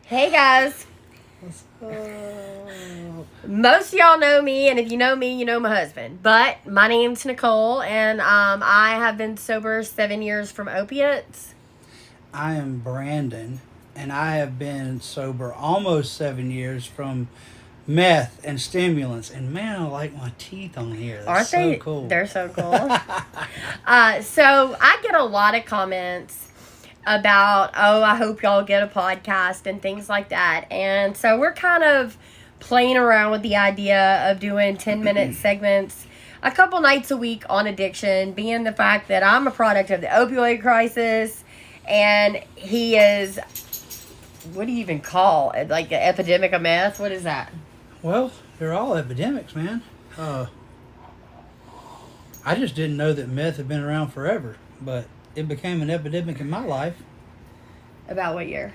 Hey guys, What's up? most of y'all know me, and if you know me, you know my husband. But my name's Nicole, and I have been sober 7 years from opiates. I am Brandon, and I have been sober almost 7 years from meth and stimulants. And man, I like my teeth on here. That's Aren't so they? cool. They're so cool. So I get a lot of comments about, oh, I hope y'all get a podcast and things like that. And so we're kind of playing around with the idea of doing 10-minute segments a couple nights a week on addiction, being the fact that I'm a product of the opioid crisis and he is, what do you even call it? Like an epidemic of meth? What is that? Well, they're all epidemics, man. I just didn't know that meth had been around forever, but it became an epidemic in my life. About what year?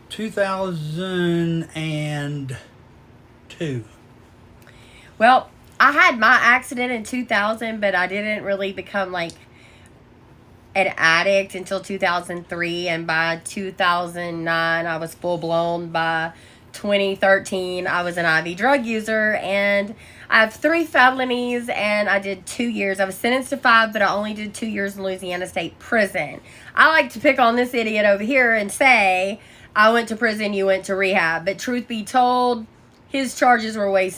2002. Well, I had my accident in 2000, but I didn't really become like an addict until 2003. And by 2009, I was full blown. By 2013, I was an IV drug user. And I have 3 felonies, and I did 2 years. I was sentenced to 5, but I only did 2 years in Louisiana State Prison. I like to pick on this idiot over here and say, I went to prison, you went to rehab. But truth be told, his charges were way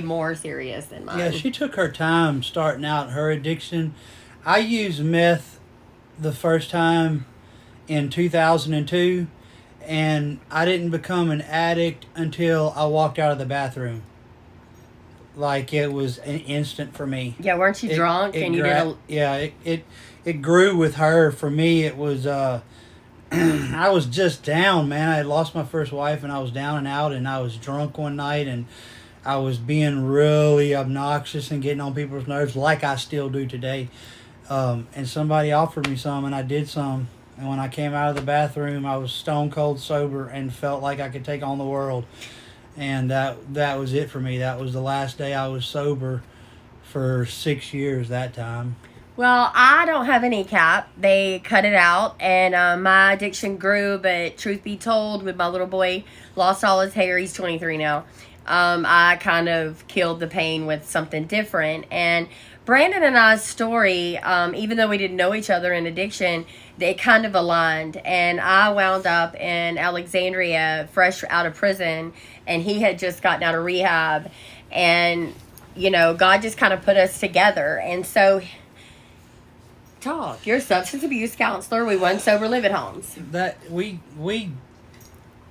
more serious than mine. Yeah, she took her time starting out her addiction. I used meth the first time in 2002, and I didn't become an addict until I walked out of the bathroom. Like, it was an instant for me. Yeah, weren't you drunk and you did a... Yeah, it grew with her. For me, it was I was just down, man. I had lost my first wife, and I was down and out, and I was drunk one night, and I was being really obnoxious and getting on people's nerves, like I still do today. And somebody offered me some, and I did some. And when I came out of the bathroom, I was stone cold sober and felt like I could take on the world. And that was it for me. That was the last day I was sober for 6 years that time. Well, I don't have any cap. They cut it out, and my addiction grew. But truth be told, with my little boy lost all his hair, he's 23 now. I kind of killed the pain with something different. And Brandon and I's story, even though we didn't know each other in addiction, they kind of aligned. And I wound up in Alexandria, fresh out of prison, and he had just gotten out of rehab. And, God just kind of put us together. And so... Talk. You're a substance abuse counselor. We run sober living homes. That we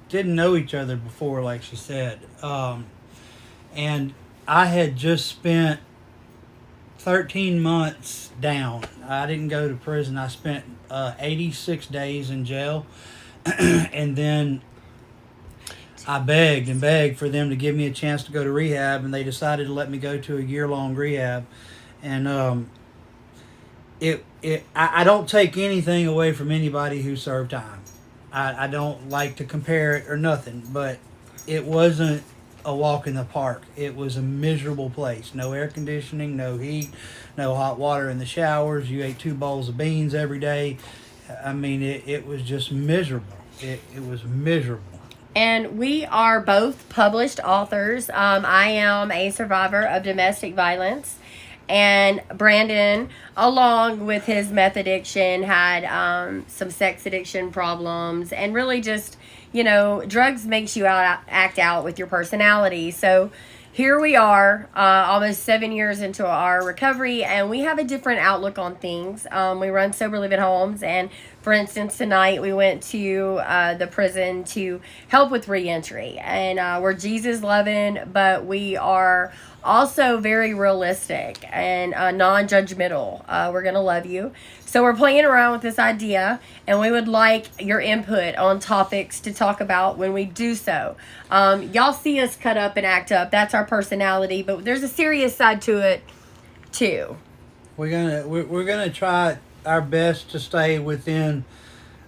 didn't know each other before, like she said, and I had just spent 13 months down. I didn't go to prison. I spent 86 days in jail, and then I begged and begged for them to give me a chance to go to rehab, and they decided to let me go to a year-long rehab, and I don't take anything away from anybody who served time. I don't like to compare it or nothing, but it wasn't a walk in the park. It was a miserable place. No air conditioning, no heat, no hot water in the showers. You ate 2 bowls of beans every day. I mean, it was just miserable. It was miserable. And we are both published authors. I am a survivor of domestic violence. And Brandon, along with his meth addiction, had some sex addiction problems. And really just, drugs makes you act out with your personality. So here we are, almost 7 years into our recovery, and we have a different outlook on things. We run sober living homes, and for instance, tonight we went to the prison to help with reentry, and we're Jesus loving, but we are also very realistic and non-judgmental. We're gonna love you. So we're playing around with this idea, and we would like your input on topics to talk about when we do so. Y'all see us cut up and act up. That's our personality, but there's a serious side to it too. We're gonna try our best to stay within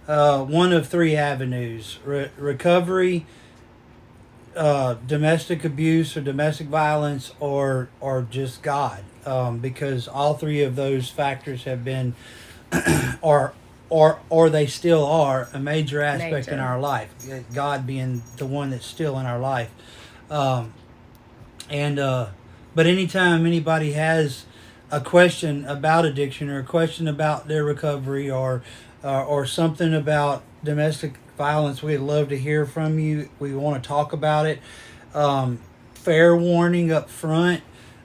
one of 3 avenues: recovery, domestic abuse or domestic violence, or just God, because all 3 of those factors have been are or they still are a major aspect in Major. our life. God being the one that's still in our life, and but anytime anybody has a question about addiction or a question about their recovery or something about domestic violence, we'd love to hear from you. We want to talk about it. Fair warning up front.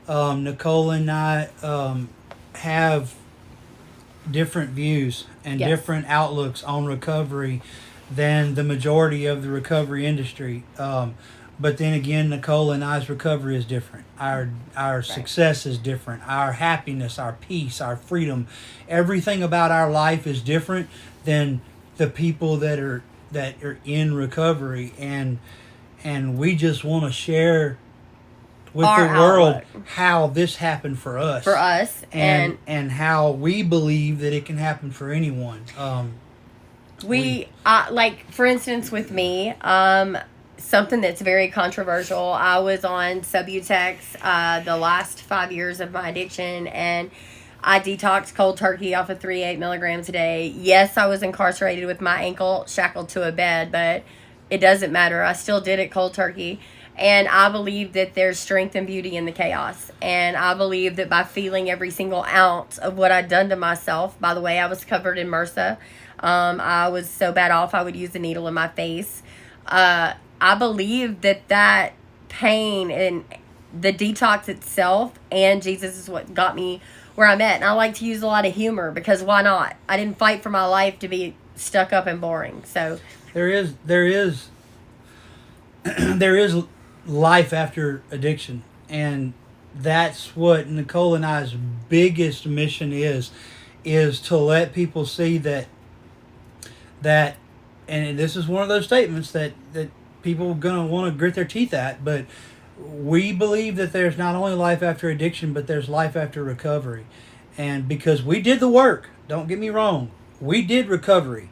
Nicole and I have different views and Yes. different outlooks on recovery than the majority of the recovery industry. But then again, Nicole and I's recovery is different. Our success is different. Our happiness, our peace, our freedom, everything about our life is different than the people that are in recovery, and we just want to share with Our the world outlook. how this happened for us. For us, and how we believe that it can happen for anyone. we like, for instance, with me, something that's very controversial. I was on Subutex the last 5 years of my addiction, and I detoxed cold turkey off of 3 8 milligrams a day. Yes, I was incarcerated with my ankle shackled to a bed, but it doesn't matter. I still did it cold turkey. And I believe that there's strength and beauty in the chaos. And I believe that by feeling every single ounce of what I'd done to myself, by the way, I was covered in MRSA. I was so bad off, I would use a needle in my face. I believe that pain and the detox itself and Jesus is what got me where I'm at. And I like to use a lot of humor, because why not? I didn't fight for my life to be stuck up and boring. So there is there is life after addiction, and that's what Nicole and I's biggest mission is to let people see that and this is one of those statements that people are going to want to grit their teeth at, but we believe that there's not only life after addiction, but there's life after recovery. And because we did the work, don't get me wrong, we did recovery.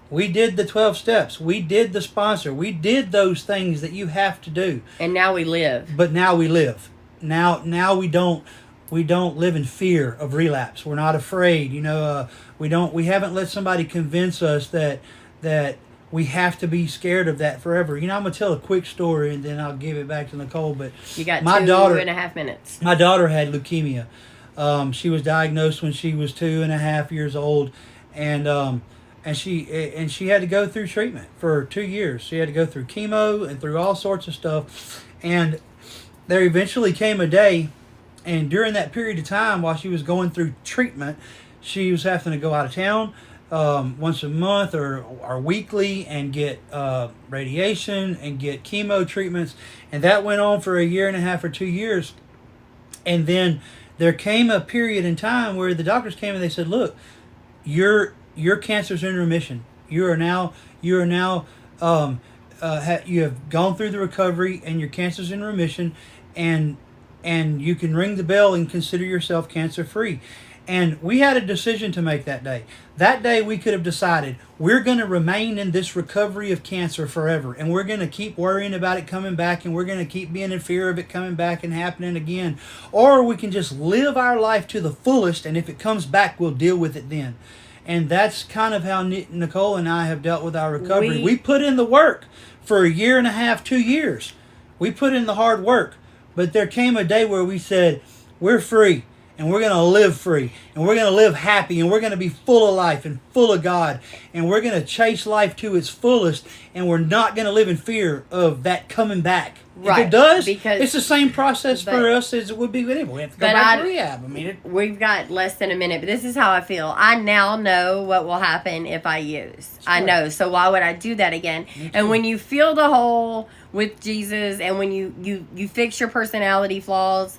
We did the 12 steps. We did the sponsor. We did those things that you have to do. and now we live. But now we live. Now we don't live in fear of relapse. We're not afraid. We haven't let somebody convince us that we have to be scared of that forever. I'm gonna tell a quick story and then I'll give it back to Nicole. But You got my 2.5 minutes. my daughter had leukemia. She was diagnosed when she was 2.5 years old, and she had to go through treatment for 2 years. She had to go through chemo and through all sorts of stuff. And there eventually came a day, and during that period of time while she was going through treatment, she was having to go out of town once a month or weekly and get radiation and get chemo treatments. And that went on for 1.5 or 2 years. And then there came a period in time where the doctors came and they said, look, your cancer's in remission. You have gone through the recovery and your cancer's in remission, and you can ring the bell and consider yourself cancer free. And we had a decision to make that day. That day we could have decided we're going to remain in this recovery of cancer forever, and we're going to keep worrying about it coming back, and we're going to keep being in fear of it coming back and happening again. Or we can just live our life to the fullest, and if it comes back, we'll deal with it then. And that's kind of how Nicole and I have dealt with our recovery. We put in the work for 1.5, 2 years. We put in the hard work. But there came a day where we said, we're free. And we're going to live free. And we're going to live happy. And we're going to be full of life and full of God. And we're going to chase life to its fullest. And we're not going to live in fear of that coming back. Right, If it does, because- it's the same process for us as it would be with anyone. We have to go back to rehab. We've got less than a minute, but this is how I feel. I now know what will happen if I use. I know, so why would I do that again? And when you fill the hole with Jesus, and when you fix your personality flaws,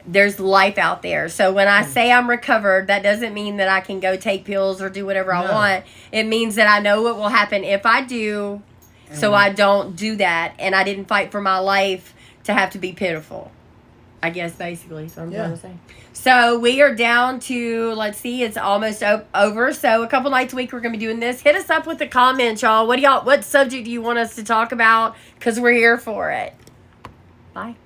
there's life out there. So when I say I'm recovered, that doesn't mean that I can go take pills or do whatever I want. It means that I know what will happen if I do. So I don't do that, and I didn't fight for my life to have to be pitiful. I guess basically is what I'm trying to say. So we are down to, let's see, it's almost over. So a couple nights a week we're going to be doing this. Hit us up with the comments, y'all. What subject do you want us to talk about? Because we're here for it. Bye.